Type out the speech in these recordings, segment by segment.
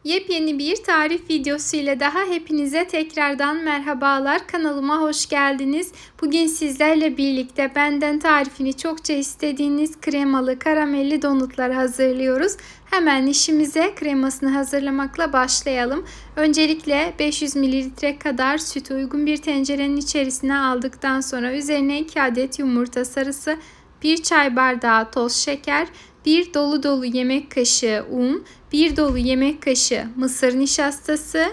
Yepyeni bir tarif videosu ile daha hepinize tekrardan merhabalar. Kanalıma hoş geldiniz. Bugün sizlerle birlikte benden tarifini çokça istediğiniz kremalı karamelli donutlar hazırlıyoruz. Hemen işimize kremasını hazırlamakla başlayalım. Öncelikle 500 ml kadar sütü uygun bir tencerenin içerisine aldıktan sonra üzerine 2 adet yumurta sarısı, 1 çay bardağı toz şeker, 1 dolu dolu yemek kaşığı un, 1 dolu yemek kaşığı mısır nişastası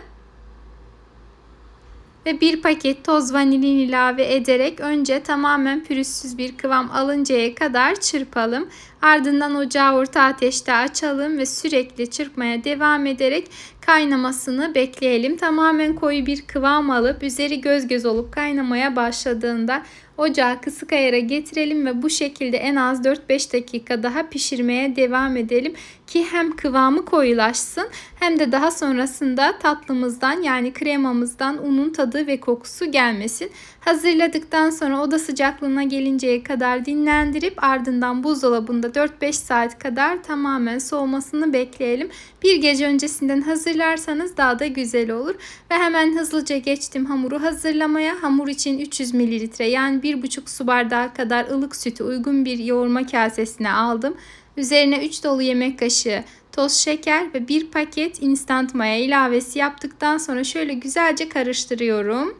ve 1 paket toz vanilin ilave ederek önce tamamen pürüzsüz bir kıvam alıncaya kadar çırpalım. Ardından ocağı orta ateşte açalım ve sürekli çırpmaya devam ederek kaynamasını bekleyelim. Tamamen koyu bir kıvam alıp üzeri göz göz olup kaynamaya başladığında ocağı kısık ayara getirelim ve bu şekilde en az 4-5 dakika daha pişirmeye devam edelim ki hem kıvamı koyulaşsın hem de daha sonrasında tatlımızdan yani kremamızdan unun tadı ve kokusu gelmesin. Hazırladıktan sonra oda sıcaklığına gelinceye kadar dinlendirip ardından buzdolabında 4-5 saat kadar tamamen soğumasını bekleyelim. Bir gece öncesinden hazırlarsanız daha da güzel olur. Ve hemen hızlıca geçtim hamuru hazırlamaya. Hamur için 300 ml yani 1,5 su bardağı kadar ılık sütü uygun bir yoğurma kasesine aldım. Üzerine 3 dolu yemek kaşığı toz şeker ve 1 paket instant maya ilavesi yaptıktan sonra şöyle güzelce karıştırıyorum.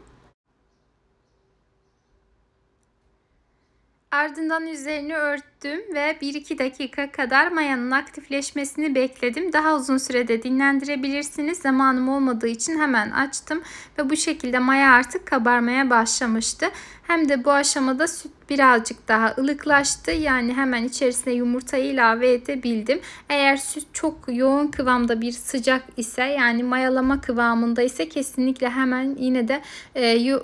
Ardından üzerini örttüm ve 1-2 dakika kadar mayanın aktifleşmesini bekledim. Daha uzun sürede dinlendirebilirsiniz. Zamanım olmadığı için hemen açtım ve bu şekilde maya artık kabarmaya başlamıştı. Hem de bu aşamada süt birazcık daha ılıklaştı. Yani hemen içerisine yumurtayı ilave edebildim. Eğer süt çok yoğun kıvamda bir sıcak ise yani mayalama kıvamında ise kesinlikle hemen yine de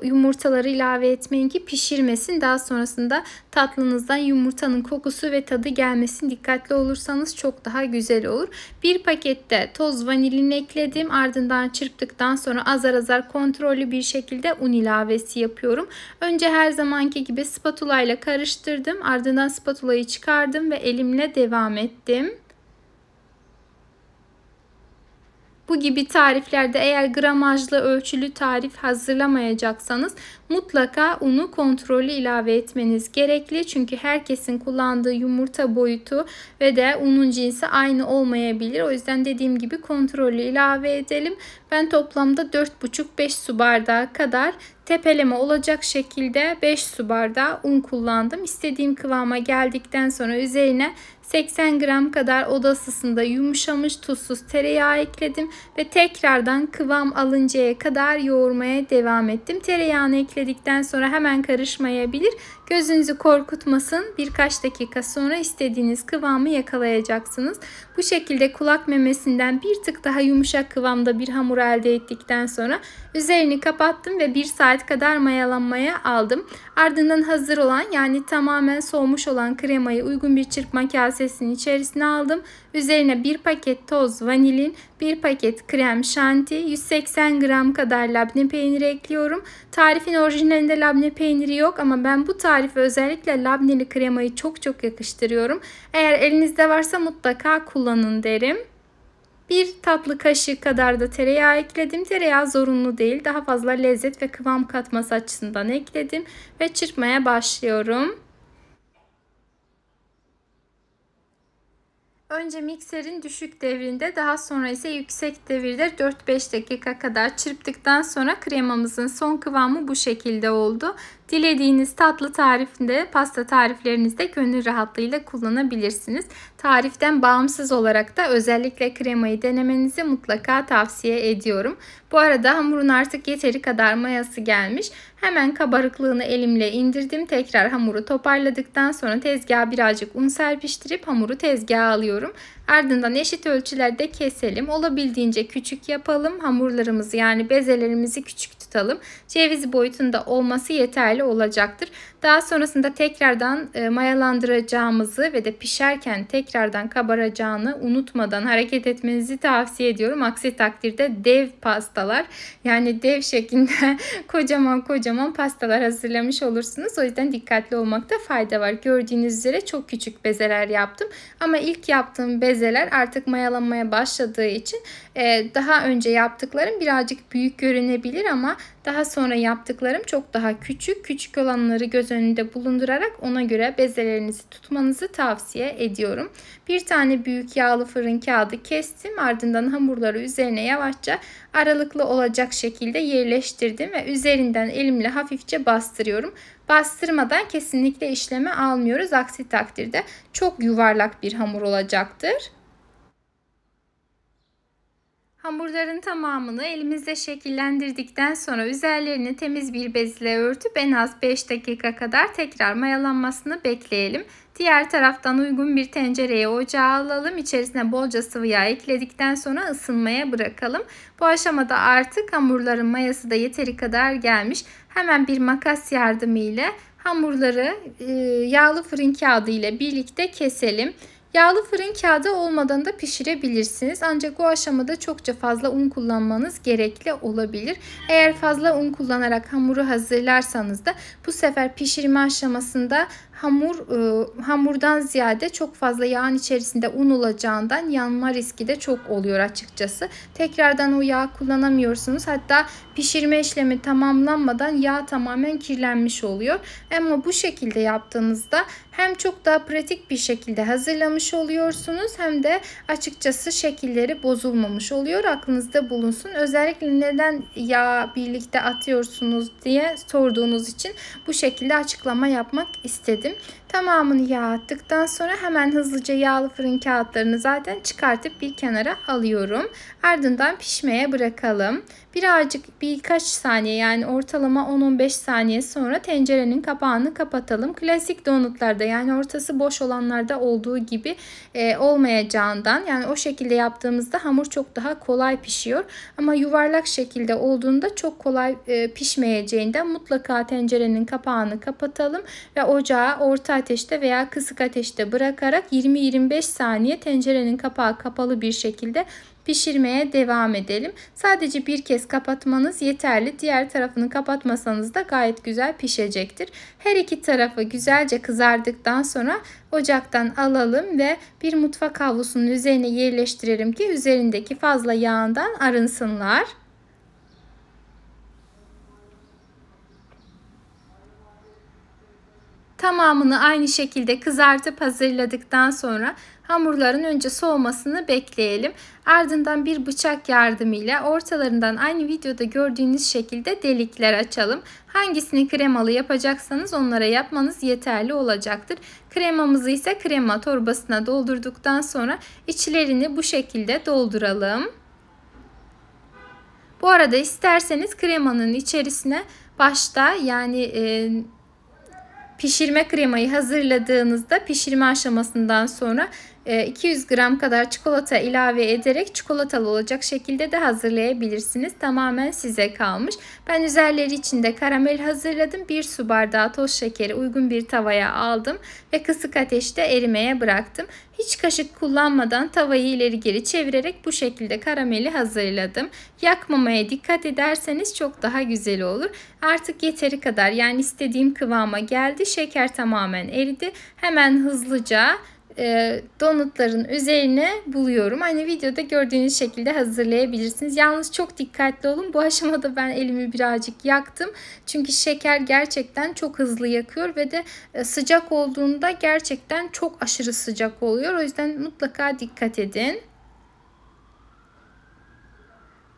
yumurtaları ilave etmeyin ki pişirmesin. Daha sonrasında tatlınızdan yumurtanın kokusu ve tadı gelmesin. Dikkatli olursanız çok daha güzel olur. Bir pakette toz vanilin ekledim. Ardından çırptıktan sonra azar azar kontrollü bir şekilde un ilavesi yapıyorum. Önce her zamanki gibi spatula ile karıştırdım. Ardından spatulayı çıkardım ve elimle devam ettim. Bu gibi tariflerde eğer gramajlı ölçülü tarif hazırlamayacaksanız mutlaka unu kontrollü ilave etmeniz gerekli. Çünkü herkesin kullandığı yumurta boyutu ve de unun cinsi aynı olmayabilir. O yüzden dediğim gibi kontrollü ilave edelim. Ben toplamda 4,5-5 su bardağı kadar tepeleme olacak şekilde 5 su bardağı un kullandım. İstediğim kıvama geldikten sonra üzerine 80 gram kadar oda ısısında yumuşamış tuzsuz tereyağı ekledim ve tekrardan kıvam alıncaya kadar yoğurmaya devam ettim. Tereyağını ekledikten sonra hemen karışmayabilir. Gözünüzü korkutmasın. Birkaç dakika sonra istediğiniz kıvamı yakalayacaksınız. Bu şekilde kulak memesinden bir tık daha yumuşak kıvamda bir hamur elde ettikten sonra üzerini kapattım ve 1 saat kadar mayalanmaya aldım. Ardından hazır olan yani tamamen soğumuş olan kremayı uygun bir çırpma kasesinin içerisine aldım. Üzerine 1 paket toz vanilin, 1 paket krem şanti, 180 gram kadar labne peyniri ekliyorum. Tarifin orijinalinde labne peyniri yok ama ben bu tarife özellikle labneli kremayı çok yakıştırıyorum. Eğer elinizde varsa mutlaka kullanın derim. 1 tatlı kaşığı kadar da tereyağı ekledim. Tereyağı zorunlu değil. Daha fazla lezzet ve kıvam katması açısından ekledim ve çırpmaya başlıyorum. Önce mikserin düşük devrinde, daha sonra ise yüksek devirde 4-5 dakika kadar çırptıktan sonra kremamızın son kıvamı bu şekilde oldu. Dilediğiniz tatlı tarifinde, pasta tariflerinizde gönül rahatlığıyla kullanabilirsiniz. Tariften bağımsız olarak da özellikle kremayı denemenizi mutlaka tavsiye ediyorum. Bu arada hamurun artık yeteri kadar mayası gelmiş. Hemen kabarıklığını elimle indirdim. Tekrar hamuru toparladıktan sonra tezgaha birazcık un serpiştirip hamuru tezgaha alıyorum. Ardından eşit ölçülerde keselim. Olabildiğince küçük yapalım. Hamurlarımızı yani bezelerimizi küçük tutalım. Ceviz boyutunda olması yeterli olacaktır. Daha sonrasında tekrardan mayalandıracağımızı ve de pişerken tekrardan kabaracağını unutmadan hareket etmenizi tavsiye ediyorum. Aksi takdirde dev pastalar yani dev şeklinde kocaman pastalar hazırlamış olursunuz. O yüzden dikkatli olmakta fayda var. Gördüğünüz üzere çok küçük bezeler yaptım. Ama ilk yaptığım bezeler artık mayalanmaya başladığı için Daha önce yaptıklarım birazcık büyük görünebilir ama daha sonra yaptıklarım çok daha küçük. Küçük olanları göz önünde bulundurarak ona göre bezelerinizi tutmanızı tavsiye ediyorum. Bir tane büyük yağlı fırın kağıdı kestim. Ardından hamurları üzerine yavaşça aralıklı olacak şekilde yerleştirdim ve üzerinden elimle hafifçe bastırıyorum. Bastırmadan kesinlikle işleme almıyoruz. Aksi takdirde çok yuvarlak bir hamur olacaktır. Hamurların tamamını elimizde şekillendirdikten sonra üzerlerini temiz bir bezle örtüp en az 5 dakika kadar tekrar mayalanmasını bekleyelim. Diğer taraftan uygun bir tencereye ocağa alalım. İçerisine bolca sıvı yağ ekledikten sonra ısınmaya bırakalım. Bu aşamada artık hamurların mayası da yeteri kadar gelmiş. Hemen bir makas yardımıyla hamurları yağlı fırın kağıdı ile birlikte keselim. Yağlı fırın kağıdı olmadan da pişirebilirsiniz. Ancak o aşamada çokça fazla un kullanmanız gerekli olabilir. Eğer fazla un kullanarak hamuru hazırlarsanız da bu sefer pişirme aşamasında hamurdan ziyade çok fazla yağın içerisinde un olacağından yanma riski de çok oluyor açıkçası. Tekrardan o yağ kullanamıyorsunuz. Hatta pişirme işlemi tamamlanmadan yağ tamamen kirlenmiş oluyor. Ama bu şekilde yaptığınızda hem çok daha pratik bir şekilde hazırlamış oluyorsunuz hem de açıkçası şekilleri bozulmamış oluyor. Aklınızda bulunsun. Özellikle neden yağ birlikte atıyorsunuz diye sorduğunuz için bu şekilde açıklama yapmak istedim. Tamamını yağ attıktan sonra hemen hızlıca yağlı fırın kağıtlarını zaten çıkartıp bir kenara alıyorum. Ardından pişmeye bırakalım. Birkaç saniye, yani ortalama 10-15 saniye sonra tencerenin kapağını kapatalım. Klasik donutlarda, yani ortası boş olanlarda olduğu gibi olmayacağından, yani o şekilde yaptığımızda hamur çok daha kolay pişiyor. Ama yuvarlak şekilde olduğunda çok kolay pişmeyeceğinden mutlaka tencerenin kapağını kapatalım ve ocağı orta ateşte veya kısık ateşte bırakarak 20-25 saniye tencerenin kapağı kapalı bir şekilde pişirmeye devam edelim. Sadece bir kez kapatmanız yeterli. Diğer tarafını kapatmasanız da gayet güzel pişecektir. Her iki tarafı güzelce kızardıktan sonra ocaktan alalım ve bir mutfak havlusunun üzerine yerleştirelim ki üzerindeki fazla yağından arınsınlar. Tamamını aynı şekilde kızartıp hazırladıktan sonra hamurların önce soğumasını bekleyelim. Ardından bir bıçak yardımıyla ortalarından aynı videoda gördüğünüz şekilde delikler açalım. Hangisini kremalı yapacaksanız onlara yapmanız yeterli olacaktır. Kremamızı ise krema torbasına doldurduktan sonra içlerini bu şekilde dolduralım. Bu arada isterseniz kremanın içerisine başta, yani pişirme kremayı hazırladığınızda pişirme aşamasından sonra 200 gram kadar çikolata ilave ederek çikolatalı olacak şekilde de hazırlayabilirsiniz. Tamamen size kalmış. Ben üzerleri için de karamel hazırladım. 1 su bardağı toz şekeri uygun bir tavaya aldım ve kısık ateşte erimeye bıraktım. Hiç kaşık kullanmadan tavayı ileri geri çevirerek bu şekilde karameli hazırladım. Yakmamaya dikkat ederseniz çok daha güzel olur. Artık yeteri kadar, yani istediğim kıvama geldi. Şeker tamamen eridi. Hemen hızlıca donutların üzerine buluyorum. Aynı videoda gördüğünüz şekilde hazırlayabilirsiniz. Yalnız çok dikkatli olun. Bu aşamada ben elimi birazcık yaktım. Çünkü şeker gerçekten çok hızlı yakıyor ve de sıcak olduğunda gerçekten çok aşırı sıcak oluyor. O yüzden mutlaka dikkat edin.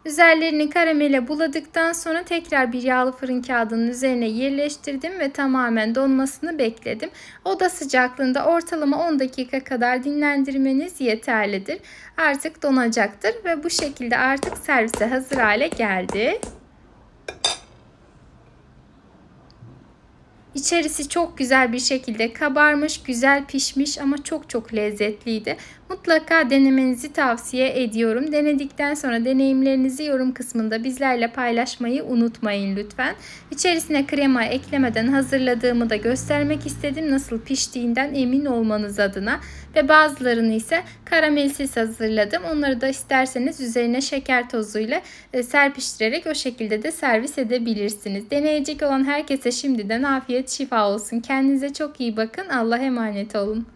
Üzerlerini karamele buladıktan sonra tekrar bir yağlı fırın kağıdının üzerine yerleştirdim ve tamamen donmasını bekledim. Oda sıcaklığında ortalama 10 dakika kadar dinlendirmeniz yeterlidir. Artık donacaktır ve bu şekilde artık servise hazır hale geldi. İçerisi çok güzel bir şekilde kabarmış, güzel pişmiş ama çok lezzetliydi. Mutlaka denemenizi tavsiye ediyorum. Denedikten sonra deneyimlerinizi yorum kısmında bizlerle paylaşmayı unutmayın lütfen. İçerisine krema eklemeden hazırladığımı da göstermek istedim. Nasıl piştiğinden emin olmanız adına. Ve bazılarını ise karamelsiz hazırladım. Onları da isterseniz üzerine şeker tozuyla serpiştirerek o şekilde de servis edebilirsiniz. Deneyecek olan herkese şimdiden afiyet şifa olsun. Kendinize çok iyi bakın. Allah'a emanet olun.